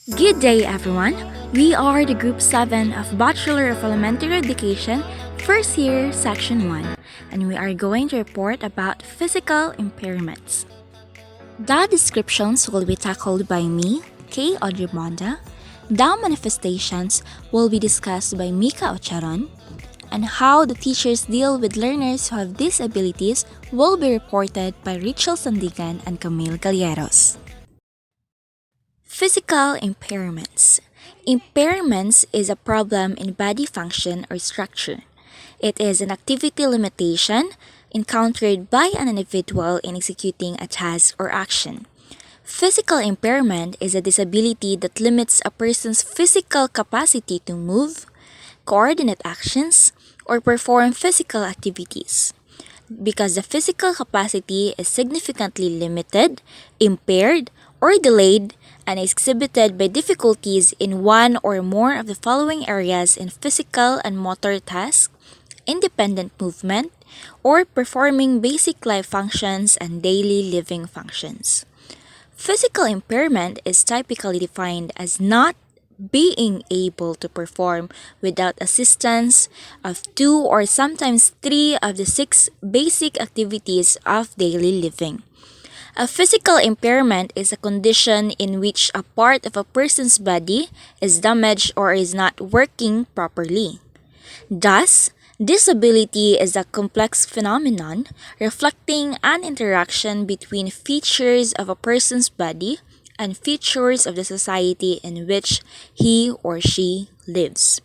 Good day, everyone. We are the Group 7 of Bachelor of Elementary Education, first year, Section 1, and we are going to report about physical impairments. The descriptions will be tackled by me, Kaye Audrey Bonda. The manifestations will be discussed by Micah Ocharon, and how the teachers deal with learners who have disabilities will be reported by Ritchelle Sandigan and Camille Galleros. Physical impairments. Impairments is a problem in body function or structure. It is an activity limitation encountered by an individual in executing a task or action. Physical impairment is a disability that limits a person's physical capacity to move, coordinate actions, or perform physical activities. Because the physical capacity is significantly limited, impaired, or delayed, and is exhibited by difficulties in one or more of the following areas in physical and motor tasks, independent movement, or performing basic life functions and daily living functions. Physical impairment is typically defined as not being able to perform without assistance of two or sometimes three of the six basic activities of daily living. A physical impairment is a condition in which a part of a person's body is damaged or is not working properly. Thus, disability is a complex phenomenon reflecting an interaction between features of a person's body and features of the society in which he or she lives.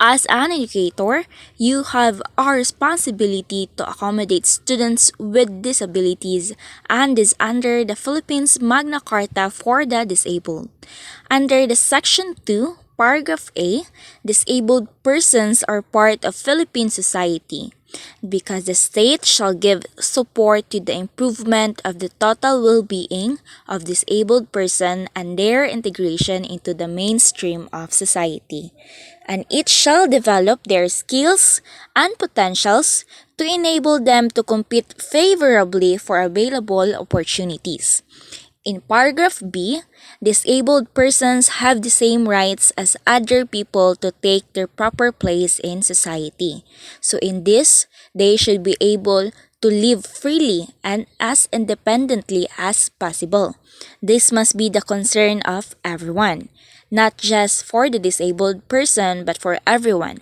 As an educator, you have a responsibility to accommodate students with disabilities and is under the Philippines Magna Carta for the Disabled. Under the Section 2, Paragraph A, disabled persons are part of Philippine society because the state shall give support to the improvement of the total well-being of disabled person and their integration into the mainstream of society, and it shall develop their skills and potentials to enable them to compete favorably for available opportunities. In paragraph B, disabled persons have the same rights as other people to take their proper place in society. So in this, they should be able to live freely and as independently as possible. This must be the concern of everyone, not just for the disabled person but for everyone,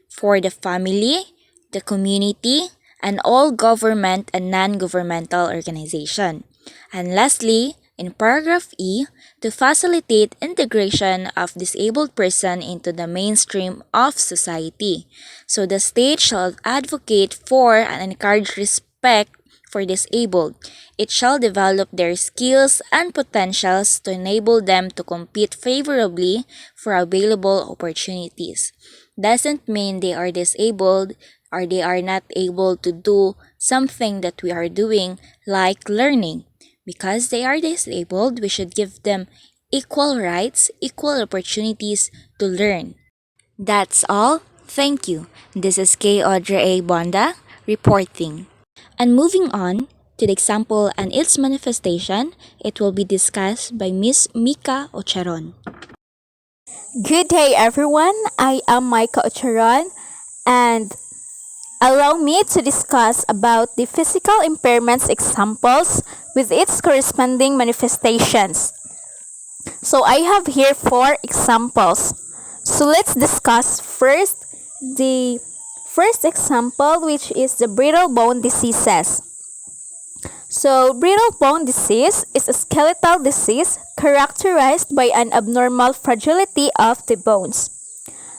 for the family, the community, and all government and non-governmental organization. And lastly, in paragraph E, to facilitate integration of disabled person into the mainstream of society. So the state shall advocate for and encourage respect for disabled. It shall develop their skills and potentials to enable them to compete favorably for available opportunities. Doesn't mean they are disabled or they are not able to do something that we are doing like learning. Because they are disabled, we should give them equal rights, equal opportunities to learn. That's all. Thank you. This is K. Audrey A. Bonda reporting. And moving on to the example and its manifestation, it will be discussed by Miss Micah Ocharon. Good day, everyone. I am Micah Ocharon, and allow me to discuss about the physical impairments examples with its corresponding manifestations. So I have here four examples. So let's discuss first the first example, which is the brittle bone diseases. So, brittle bone disease is a skeletal disease characterized by an abnormal fragility of the bones.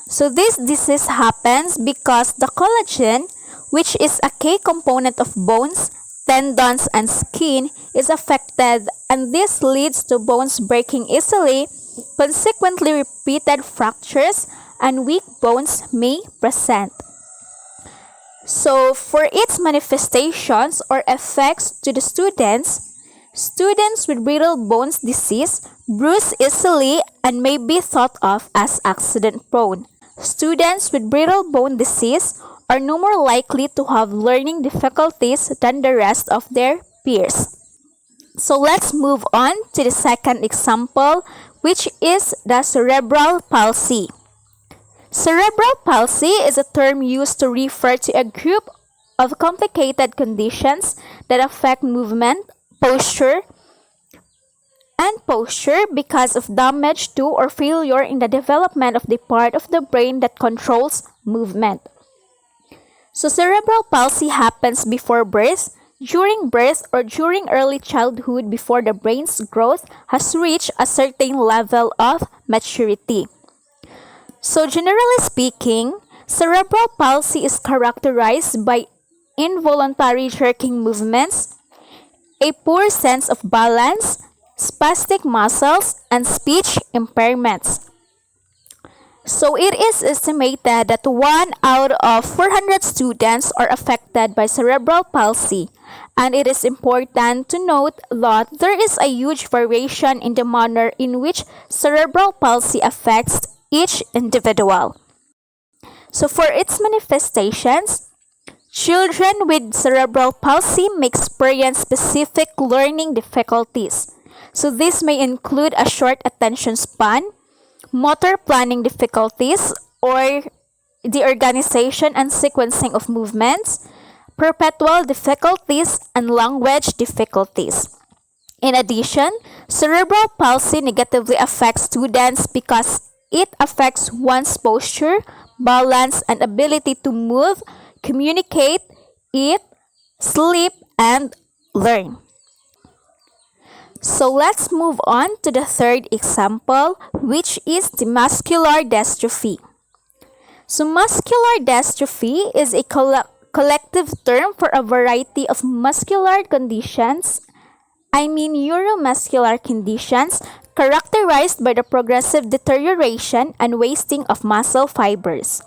So, this disease happens because the collagen, which is a key component of bones, tendons, and skin, is affected, and this leads to bones breaking easily. Consequently, repeated fractures and weak bones may present. So, for its manifestations or effects to the students with brittle bones disease bruise easily and may be thought of as accident prone. Students with brittle bone disease are no more likely to have learning difficulties than the rest of their peers. So let's move on to the second example, which is the cerebral palsy. Cerebral palsy is a term used to refer to a group of complicated conditions that affect movement, posture, and posture because of damage to or failure in the development of the part of the brain that controls movement. So cerebral palsy happens before birth, during birth, or during early childhood before the brain's growth has reached a certain level of maturity. So generally speaking, cerebral palsy is characterized by involuntary jerking movements, a poor sense of balance, spastic muscles, and speech impairments. So it is estimated that 1 out of 400 students are affected by cerebral palsy, and it is important to note that there is a huge variation in the manner in which cerebral palsy affects each individual. So for its manifestations, children with cerebral palsy may experience specific learning difficulties. So this may include a short attention span, motor planning difficulties, or the organization and sequencing of movements, perpetual difficulties, and language difficulties. In addition, cerebral palsy negatively affects students because it affects one's posture, balance, and ability to move, communicate, eat, sleep, and learn. So let's move on to the third example, which is the muscular dystrophy. So muscular dystrophy is a collective term for a variety of muscular conditions, neuromuscular conditions characterized by the progressive deterioration and wasting of muscle fibers.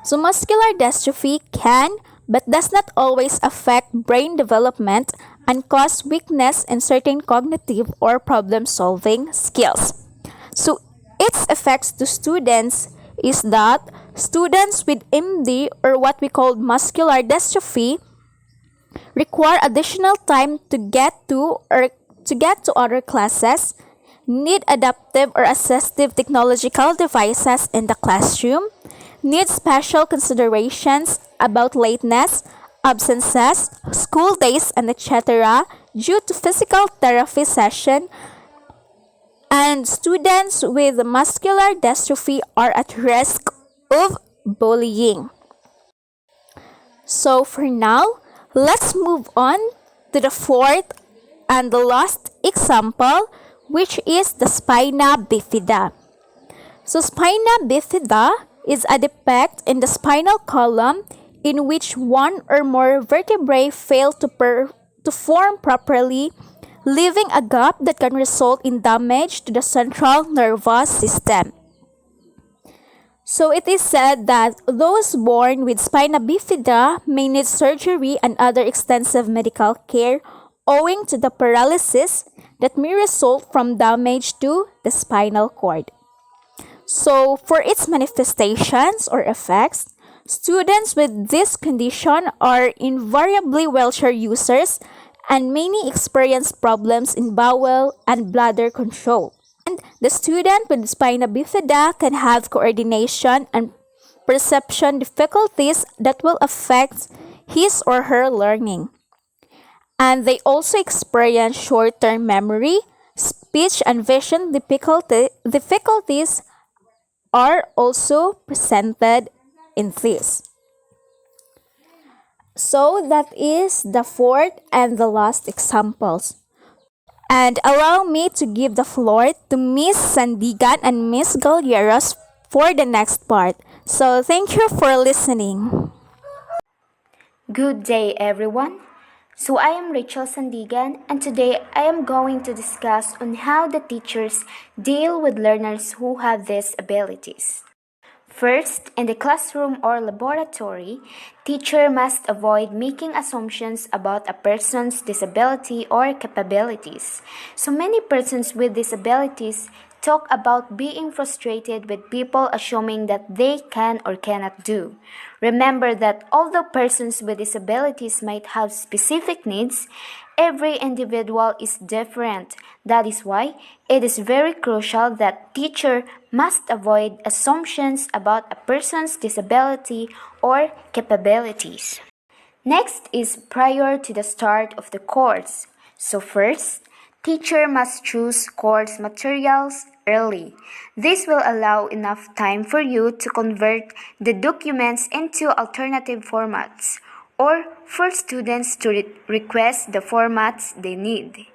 So muscular dystrophy can but does not always affect brain development and cause weakness in certain cognitive or problem-solving skills. So its effects to students is that students with MD or what we call muscular dystrophy require additional time to get to other classes, need adaptive or assistive technological devices in the classroom, need special considerations about lateness, absences, school days, and etc. due to physical therapy session, and students with muscular dystrophy are at risk of bullying. So for now, let's move on to the fourth and the last example, which is the spina bifida. So spina bifida is a defect in the spinal column in which one or more vertebrae fail to form properly, leaving a gap that can result in damage to the central nervous system. So it is said that those born with spina bifida may need surgery and other extensive medical care owing to the paralysis that may result from damage to the spinal cord. So for its manifestations or effects, students with this condition are invariably wheelchair users and many experience problems in bowel and bladder control. And the student with spina bifida can have coordination and perception difficulties that will affect his or her learning. And they also experience short-term memory, speech and vision difficulties are also presented in this. So that is the fourth and the last examples. And allow me to give the floor to Miss Sandigan and Miss Galleros for the next part. So thank you for listening. Good day, everyone. So I am Ritchelle Sandigan, and today I am going to discuss on how the teachers deal with learners who have these abilities. First, in the classroom or laboratory, teacher must avoid making assumptions about a person's disability or capabilities. So many persons with disabilities talk about being frustrated with people assuming that they can or cannot do. Remember that although persons with disabilities might have specific needs, Every individual is different. That is why it is very crucial that teacher must avoid assumptions about a person's disability or capabilities. Next is prior to the start of the course. So first, teacher must choose course materials early. This will allow enough time for you to convert the documents into alternative formats or for students to request the formats they need.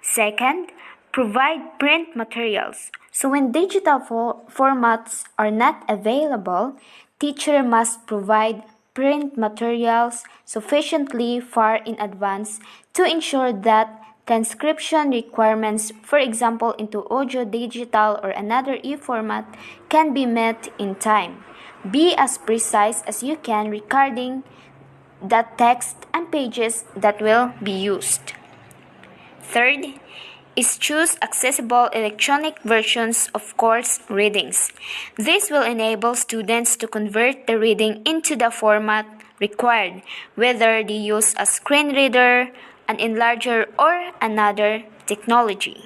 Second, provide print materials. So when digital formats are not available, teacher must provide print materials sufficiently far in advance to ensure that transcription requirements, for example into audio, digital, or another e-format, can be met in time. Be as precise as you can regarding the text and pages that will be used. Third is choose accessible electronic versions of course readings. This will enable students to convert the reading into the format required, whether they use a screen reader, an enlarger, or another technology.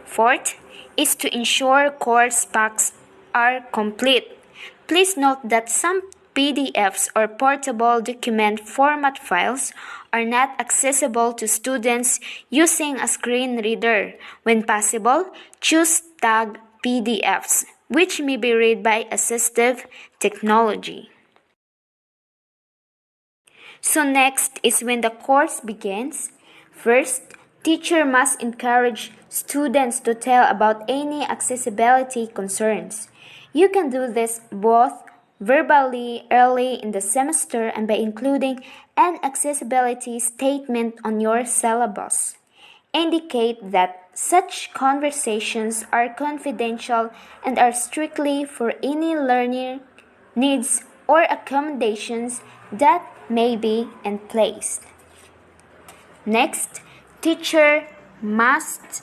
Fourth is to ensure course packs are complete. Please note that some PDFs or portable document format files are not accessible to students using a screen reader. When possible, choose tagged PDFs, which may be read by assistive technology. So next is when the course begins. First, teacher must encourage students to tell about any accessibility concerns. You can do this both verbally early in the semester and by including an accessibility statement on your syllabus. Indicate that such conversations are confidential and are strictly for any learning needs or accommodations that may be in place. Next, teacher must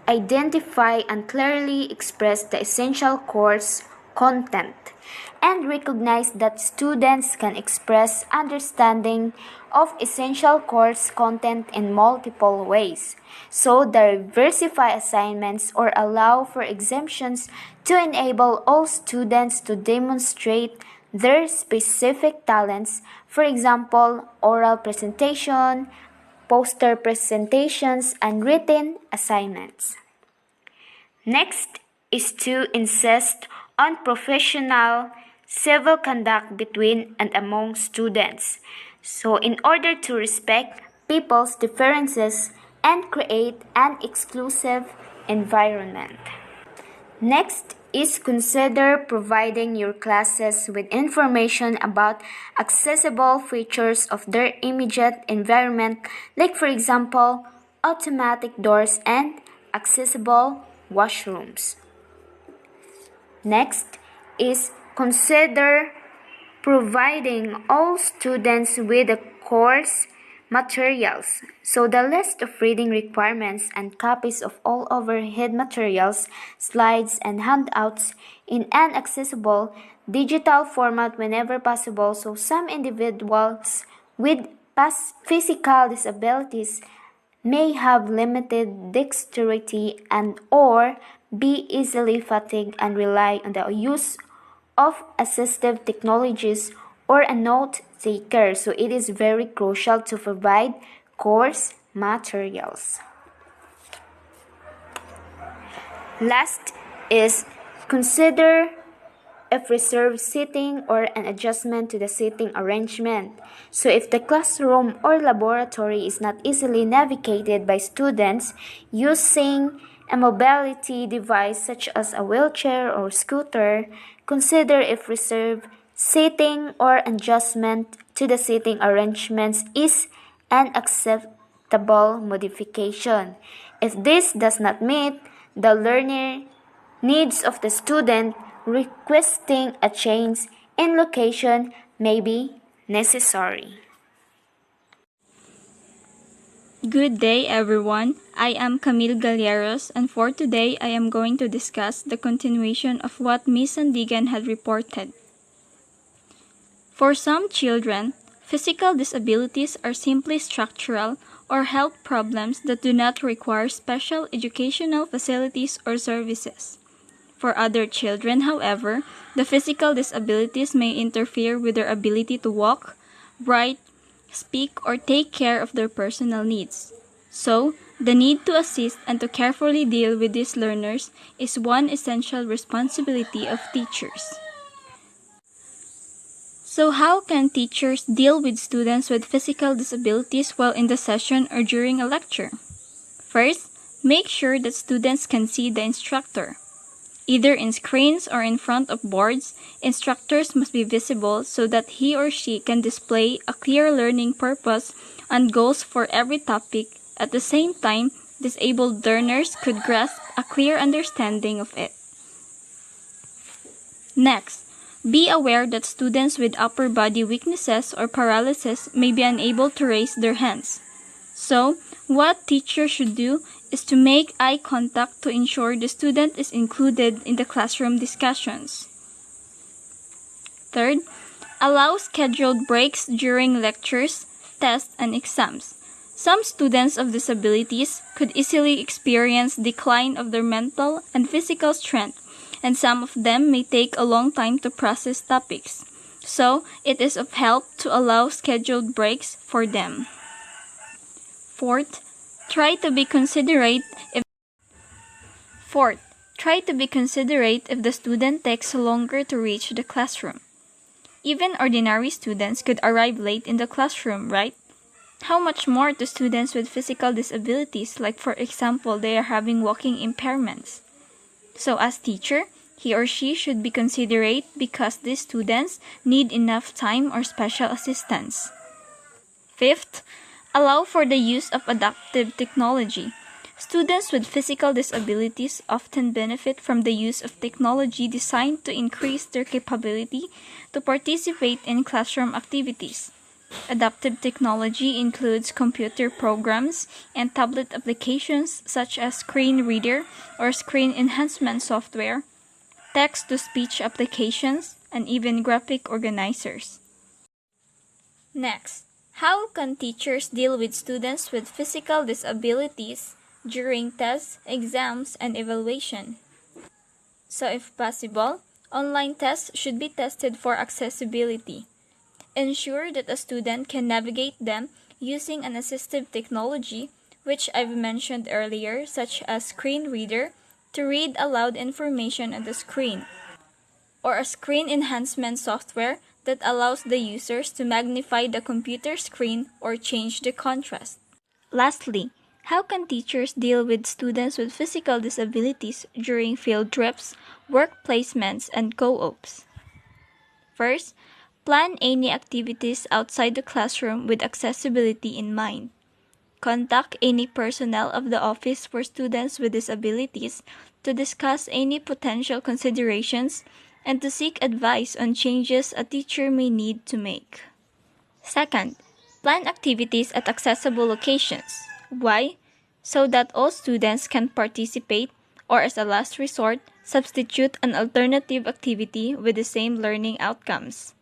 identify and clearly express the essential course content and recognize that students can express understanding of essential course content in multiple ways. So diversify assignments or allow for exemptions to enable all students to demonstrate their specific talents, for example, oral presentation, poster presentations, and written assignments. Next is to insist on professional civil conduct between and among students. So in order to respect people's differences and create an exclusive environment. Next is consider providing your classes with information about accessible features of their immediate environment, like for example, automatic doors and accessible washrooms. Next is consider providing all students with the course materials. So the list of reading requirements and copies of all overhead materials, slides, and handouts in an accessible digital format whenever possible. So some individuals with physical disabilities may have limited dexterity and or be easily fatigued and rely on the use of assistive technologies or a note taker. So it is very crucial to provide course materials. Last is consider if reserved seating or an adjustment to the seating arrangement. So if the classroom or laboratory is not easily navigated by students using a mobility device such as a wheelchair or scooter, consider if reserved seating or adjustment to the seating arrangements is an acceptable modification. If this does not meet the learner needs of the student, requesting a change in location may be necessary. Good day, everyone. I am Camille Galleros, and for today, I am going to discuss the continuation of what Ms. Sandigan had reported. For some children, physical disabilities are simply structural or health problems that do not require special educational facilities or services. For other children, however, the physical disabilities may interfere with their ability to walk, write, speak, or take care of their personal needs. So, the need to assist and to carefully deal with these learners is one essential responsibility of teachers. So how can teachers deal with students with physical disabilities while in the session or during a lecture? First, make sure that students can see the instructor. Either in screens or in front of boards, instructors must be visible so that he or she can display a clear learning purpose and goals for every topic. At the same time, disabled learners could grasp a clear understanding of it. Next, be aware that students with upper body weaknesses or paralysis may be unable to raise their hands. So, what teachers should do is to make eye contact to ensure the student is included in the classroom discussions. Third, allow scheduled breaks during lectures, tests, and exams. Some students of disabilities could easily experience decline of their mental and physical strength, and some of them may take a long time to process topics. So, it is of help to allow scheduled breaks for them. Fourth, try to be considerate if the student takes longer to reach the classroom. Even ordinary students could arrive late in the classroom, right? How much more to students with physical disabilities, like for example, they are having walking impairments. So as teacher, he or she should be considerate because these students need enough time or special assistance. Fifth, allow for the use of adaptive technology. Students with physical disabilities often benefit from the use of technology designed to increase their capability to participate in classroom activities. Adaptive technology includes computer programs and tablet applications such as screen reader or screen enhancement software, text-to-speech applications, and even graphic organizers. Next, how can teachers deal with students with physical disabilities during tests, exams, and evaluation? So if possible, online tests should be tested for accessibility. Ensure that a student can navigate them using an assistive technology, which I've mentioned earlier, such as screen reader, to read aloud information on the screen, or a screen enhancement software that allows the users to magnify the computer screen or change the contrast. Lastly, how can teachers deal with students with physical disabilities during field trips, work placements, and co-ops? First, plan any activities outside the classroom with accessibility in mind. Contact any personnel of the Office for Students with Disabilities to discuss any potential considerations and to seek advice on changes a teacher may need to make. Second, plan activities at accessible locations. Why? So that all students can participate, or as a last resort, substitute an alternative activity with the same learning outcomes.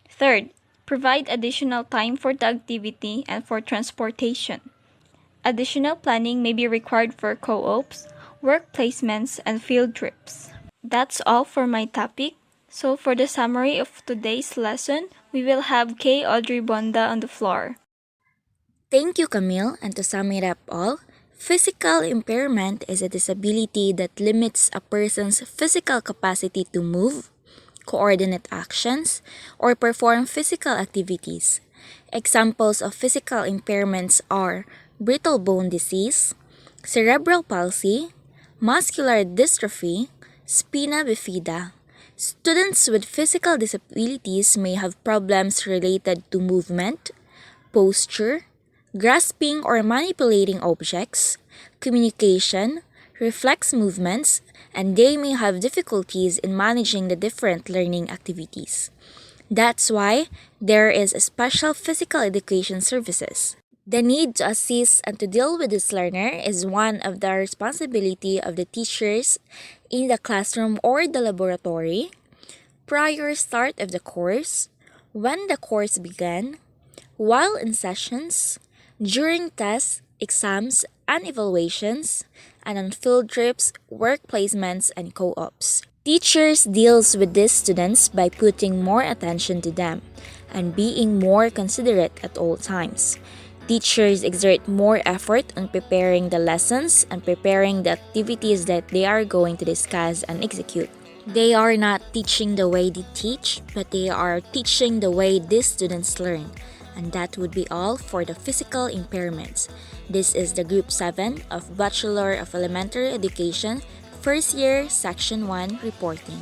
Third, provide additional time for the activity and for transportation. Additional planning may be required for co-ops, work placements, and field trips. That's all for my topic. So for the summary of today's lesson, we will have Kaye, Audrey, Bonda on the floor. Thank you, Camille. And to sum it up all, physical impairment is a disability that limits a person's physical capacity to move, coordinate actions, or perform physical activities. Examples of physical impairments are brittle bone disease, cerebral palsy, muscular dystrophy, spina bifida. Students with physical disabilities may have problems related to movement, posture, grasping or manipulating objects, communication, reflex movements, and they may have difficulties in managing the different learning activities. That's why there is a special physical education services. The need to assist and to deal with this learner is one of the responsibility of the teachers in the classroom or the laboratory, prior start of the course, when the course began, while in sessions, during tests, exams, and evaluations, and on field trips, work placements, and co-ops. Teachers deals with these students by putting more attention to them and being more considerate at all times. Teachers exert more effort on preparing the lessons and preparing the activities that they are going to discuss and execute. They are not teaching the way they teach, but they are teaching the way these students learn. And that would be all for the physical impairments. This is the Group 7 of Bachelor of Elementary Education, First Year, Section 1 reporting.